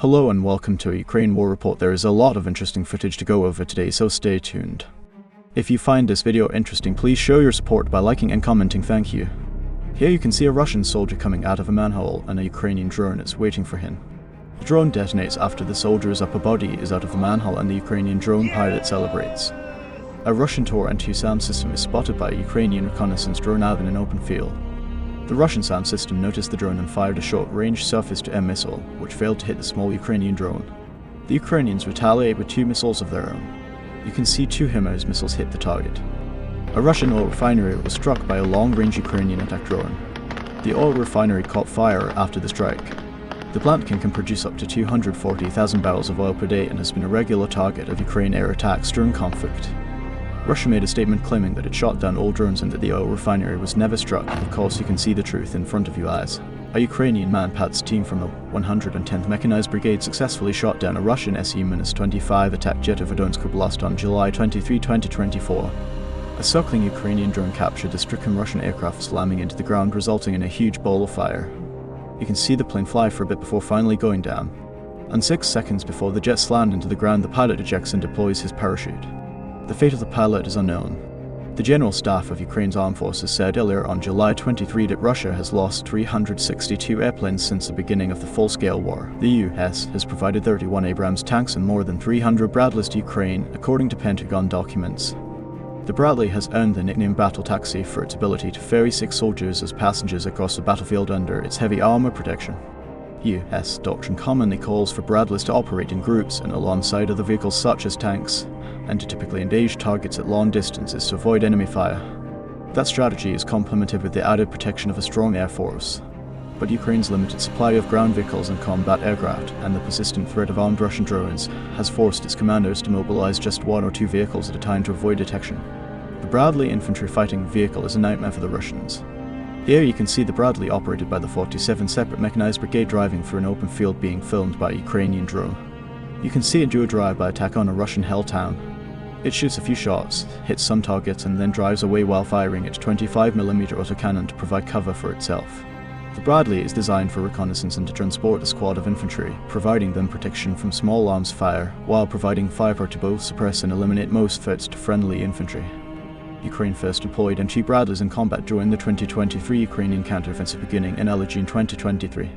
Hello and welcome to a Ukraine War Report. There is a lot of interesting footage to go over today, so stay tuned. If you find this video interesting, please show your support by liking and commenting. Thank you. Here you can see a Russian soldier coming out of a manhole and a Ukrainian drone is waiting for him. The drone detonates after the soldier's upper body is out of the manhole and the Ukrainian drone pilot celebrates. A Russian Tor anti-SAM system is spotted by a Ukrainian reconnaissance drone out in an open field. The Russian SAM system noticed the drone and fired a short-range surface-to-air missile, which failed to hit the small Ukrainian drone. The Ukrainians retaliate with 2 missiles of their own. You can see 2 HIMARS missiles hit the target. A Russian oil refinery was struck by a long-range Ukrainian attack drone. The oil refinery caught fire after the strike. The plant can produce up to 240,000 barrels of oil per day and has been a regular target of Ukraine air attacks during conflict. Russia made a statement claiming that it shot down all drones and that the oil refinery was never struck. Of course, you can see the truth in front of your eyes. A Ukrainian Manpats team from the 110th Mechanized Brigade successfully shot down a Russian Su-25 attack jet over Rostov Oblast on July 23, 2024. A circling Ukrainian drone captured the stricken Russian aircraft slamming into the ground, resulting in a huge ball of fire. You can see the plane fly for a bit before finally going down. And 6 seconds before the jet slammed into the ground, the pilot ejects and deploys his parachute. The fate of the pilot is unknown. The General Staff of Ukraine's armed forces said earlier on July 23 that Russia has lost 362 airplanes since the beginning of the full-scale war. The US has provided 31 Abrams tanks and more than 300 Bradleys to Ukraine, according to Pentagon documents. The Bradley has earned the nickname Battle Taxi for its ability to ferry 6 soldiers as passengers across the battlefield under its heavy armor protection. US doctrine commonly calls for Bradleys to operate in groups and alongside other vehicles such as tanks, and to typically engage targets at long distances to avoid enemy fire. That strategy is complemented with the added protection of a strong air force. But Ukraine's limited supply of ground vehicles and combat aircraft, and the persistent threat of armed Russian drones, has forced its commanders to mobilize just 1 or 2 vehicles at a time to avoid detection. The Bradley infantry fighting vehicle is a nightmare for the Russians. Here you can see the Bradley operated by the 47th Separate Mechanized Brigade driving through an open field being filmed by a Ukrainian drone. You can see it do a drive-by attack on a Russian held town. It shoots a few shots, hits some targets and then drives away while firing its 25mm autocannon to provide cover for itself. The Bradley is designed for reconnaissance and to transport a squad of infantry, providing them protection from small arms fire, while providing firepower to both suppress and eliminate most threats to friendly infantry. Ukraine first deployed MT Bradleys in combat during the 2023 Ukrainian counteroffensive beginning in early June 2023.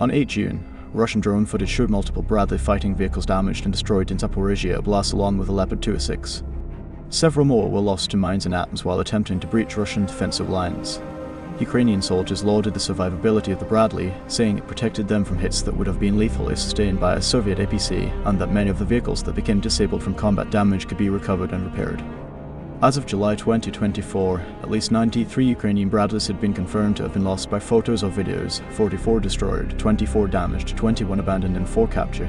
On 8 June, Russian drone footage showed multiple Bradley fighting vehicles damaged and destroyed in Zaporizhia Oblast along with a Leopard 206. Several more were lost to mines and atoms while attempting to breach Russian defensive lines. Ukrainian soldiers lauded the survivability of the Bradley, saying it protected them from hits that would have been lethal if sustained by a Soviet APC, and that many of the vehicles that became disabled from combat damage could be recovered and repaired. As of July 2024, at least 93 Ukrainian Bradleys had been confirmed to have been lost by photos or videos, 44 destroyed, 24 damaged, 21 abandoned and 4 captured.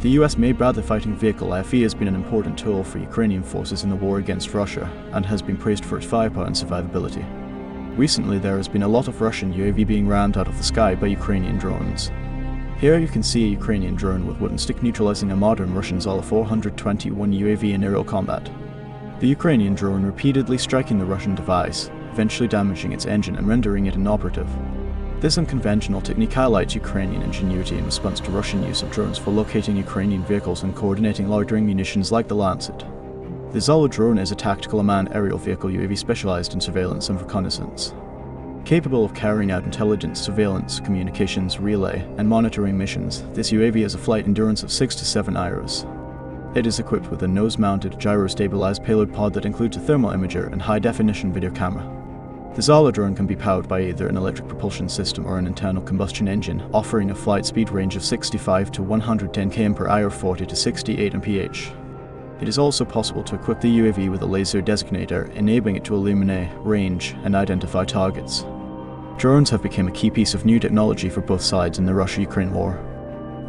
The US-made Bradley fighting vehicle FE has been an important tool for Ukrainian forces in the war against Russia, and has been praised for its firepower and survivability. Recently there has been a lot of Russian UAV being rammed out of the sky by Ukrainian drones. Here you can see a Ukrainian drone with wooden stick neutralizing a modern Russian Zala-421 UAV in aerial combat. The Ukrainian drone repeatedly striking the Russian device, eventually damaging its engine and rendering it inoperative. This unconventional technique highlights Ukrainian ingenuity in response to Russian use of drones for locating Ukrainian vehicles and coordinating loitering munitions like the Lancet. The Zala drone is a tactical unmanned aerial vehicle UAV specialized in surveillance and reconnaissance. Capable of carrying out intelligence, surveillance, communications, relay, and monitoring missions, this UAV has a flight endurance of 6 to 7 hours. It is equipped with a nose-mounted, gyro-stabilized payload pod that includes a thermal imager and high-definition video camera. The Zala drone can be powered by either an electric propulsion system or an internal combustion engine, offering a flight speed range of 65 to 110 km/h, 40 to 68 mph. It is also possible to equip the UAV with a laser designator, enabling it to illuminate, range, and identify targets. Drones have become a key piece of new technology for both sides in the Russia-Ukraine war.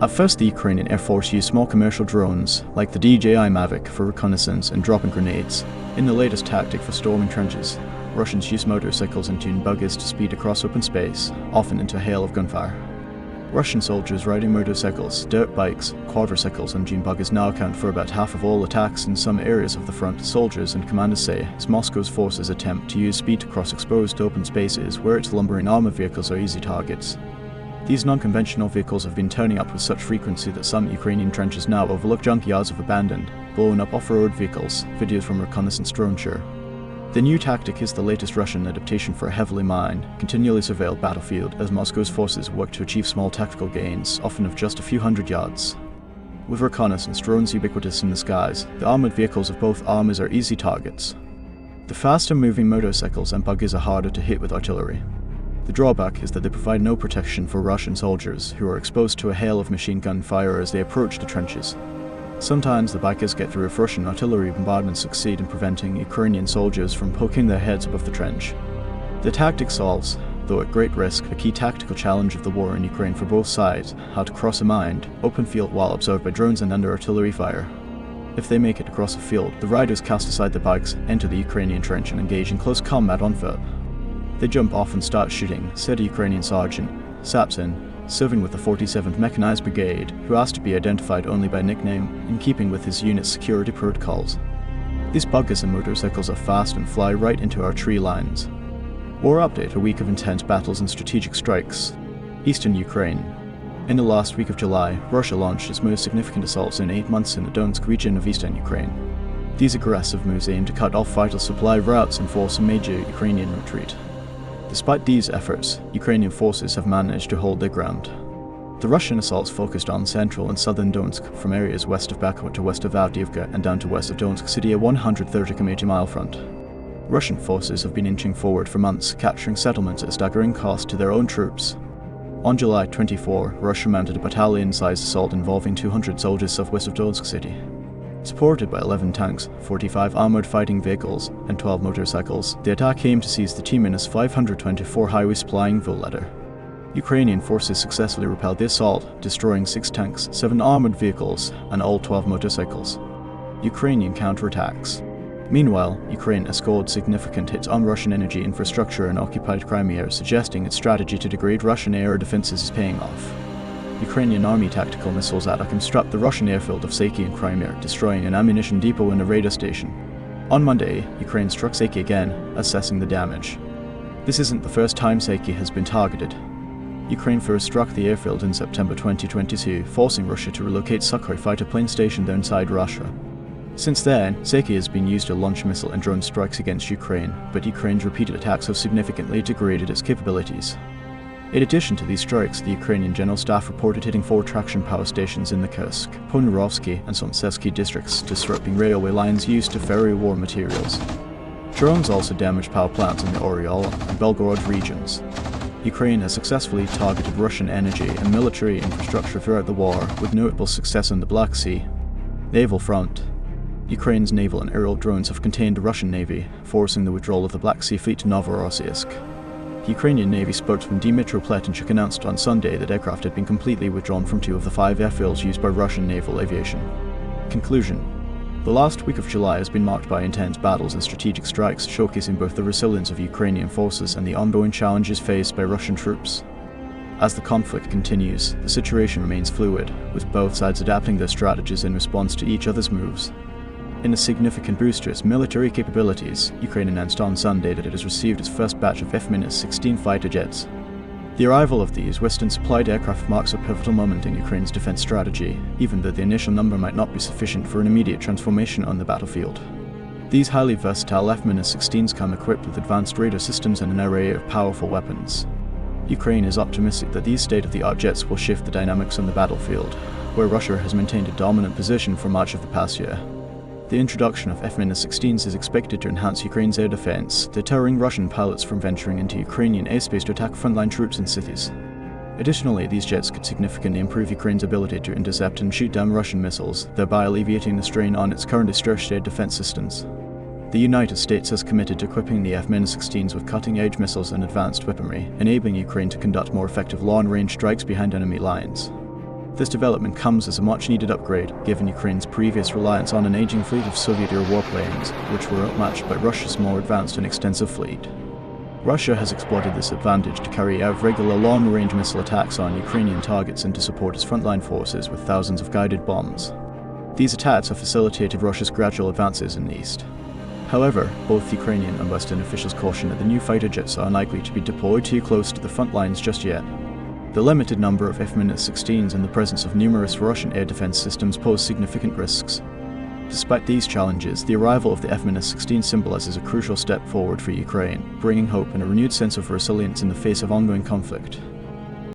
At first, the Ukrainian Air Force used small commercial drones, like the DJI Mavic, for reconnaissance and dropping grenades. In the latest tactic for storming trenches, Russians use motorcycles and tuned buggies to speed across open space, often into a hail of gunfire. Russian soldiers riding motorcycles, dirt bikes, quadricycles and dune buggies now account for about half of all attacks in some areas of the front. Soldiers and commanders say, as Moscow's forces attempt to use speed to cross exposed open spaces where its lumbering armored vehicles are easy targets. These non-conventional vehicles have been turning up with such frequency that some Ukrainian trenches now overlook junkyards of abandoned, blown up off-road vehicles, videos from Reconnaissance drone share. The new tactic is the latest Russian adaptation for a heavily mined, continually surveilled battlefield as Moscow's forces work to achieve small tactical gains, often of just a few hundred yards. With Reconnaissance drones ubiquitous in the skies, the armoured vehicles of both armies are easy targets. The faster-moving motorcycles and buggies are harder to hit with artillery. The drawback is that they provide no protection for Russian soldiers, who are exposed to a hail of machine gun fire as they approach the trenches. Sometimes the bikers get through if Russian artillery bombardments succeed in preventing Ukrainian soldiers from poking their heads above the trench. The tactic solves, though at great risk, a key tactical challenge of the war in Ukraine for both sides: how to cross a mined, open field while observed by drones and under artillery fire. If they make it across a field, the riders cast aside their bikes, enter the Ukrainian trench and engage in close combat on foot. They jump off and start shooting, said a Ukrainian sergeant, Sapsin, serving with the 47th Mechanized Brigade, who asked to be identified only by nickname, in keeping with his unit's security protocols. These buggies and motorcycles are fast and fly right into our tree lines. War update: a week of intense battles and strategic strikes. Eastern Ukraine. In the last week of July, Russia launched its most significant assaults in 8 months in the Donetsk region of eastern Ukraine. These aggressive moves aim to cut off vital supply routes and force a major Ukrainian retreat. Despite these efforts, Ukrainian forces have managed to hold their ground. The Russian assaults focused on central and southern Donetsk, from areas west of Bakhmut to west of Avdiivka and down to west of Donetsk city, a 130-kilometer front. Russian forces have been inching forward for months, capturing settlements at a staggering cost to their own troops. On July 24, Russia mounted a battalion-sized assault involving 200 soldiers southwest of Donetsk city. Supported by 11 tanks, 45 armoured fighting vehicles, and 12 motorcycles, the attack aimed to seize the T-524 highway supplying Volodar. Ukrainian forces successfully repelled the assault, destroying 6 tanks, 7 armoured vehicles, and all 12 motorcycles. Ukrainian counterattacks. Meanwhile, Ukraine has scored significant hits on Russian energy infrastructure in occupied Crimea, suggesting its strategy to degrade Russian air defences is paying off. Ukrainian army tactical missiles attack and struck the Russian airfield of Saki in Crimea, destroying an ammunition depot and a radar station. On Monday, Ukraine struck Saki again, assessing the damage. This isn't the first time Saki has been targeted. Ukraine first struck the airfield in September 2022, forcing Russia to relocate Sukhoi fighter plane stationed there inside Russia. Since then, Saki has been used to launch missile and drone strikes against Ukraine, but Ukraine's repeated attacks have significantly degraded its capabilities. In addition to these strikes, the Ukrainian General Staff reported hitting 4 traction power stations in the Kursk, Novorossiysk and Sontsevsky districts, disrupting railway lines used to ferry war materials. Drones also damaged power plants in the Oryol and Belgorod regions. Ukraine has successfully targeted Russian energy and military infrastructure throughout the war, with notable success on the Black Sea. Naval front. Ukraine's naval and aerial drones have contained the Russian Navy, forcing the withdrawal of the Black Sea Fleet to Novorossiysk. The Ukrainian Navy spokesman Dmytro Pletenchuk announced on Sunday that aircraft had been completely withdrawn from 2 of the 5 airfields used by Russian naval aviation. Conclusion. The last week of July has been marked by intense battles and strategic strikes, showcasing both the resilience of Ukrainian forces and the ongoing challenges faced by Russian troops. As the conflict continues, the situation remains fluid, with both sides adapting their strategies in response to each other's moves. In a significant boost to its military capabilities, Ukraine announced on Sunday that it has received its first batch of F-16 fighter jets. The arrival of these Western-supplied aircraft marks a pivotal moment in Ukraine's defense strategy, even though the initial number might not be sufficient for an immediate transformation on the battlefield. These highly versatile F-16s come equipped with advanced radar systems and an array of powerful weapons. Ukraine is optimistic that these state-of-the-art jets will shift the dynamics on the battlefield, where Russia has maintained a dominant position for much of the past year. The introduction of F-16s is expected to enhance Ukraine's air defense, deterring Russian pilots from venturing into Ukrainian airspace to attack frontline troops in cities. Additionally, these jets could significantly improve Ukraine's ability to intercept and shoot down Russian missiles, thereby alleviating the strain on its currently stretched air defense systems. The United States has committed to equipping the F-16s with cutting-edge missiles and advanced weaponry, enabling Ukraine to conduct more effective long-range strikes behind enemy lines. This development comes as a much-needed upgrade, given Ukraine's previous reliance on an aging fleet of Soviet-era warplanes, which were outmatched by Russia's more advanced and extensive fleet. Russia has exploited this advantage to carry out regular long-range missile attacks on Ukrainian targets and to support its frontline forces with thousands of guided bombs. These attacks have facilitated Russia's gradual advances in the east. However, both Ukrainian and Western officials caution that the new fighter jets are unlikely to be deployed too close to the front lines just yet. The limited number of F-16s and the presence of numerous Russian air defense systems pose significant risks. Despite these challenges, the arrival of the F-16 symbolizes a crucial step forward for Ukraine, bringing hope and a renewed sense of resilience in the face of ongoing conflict.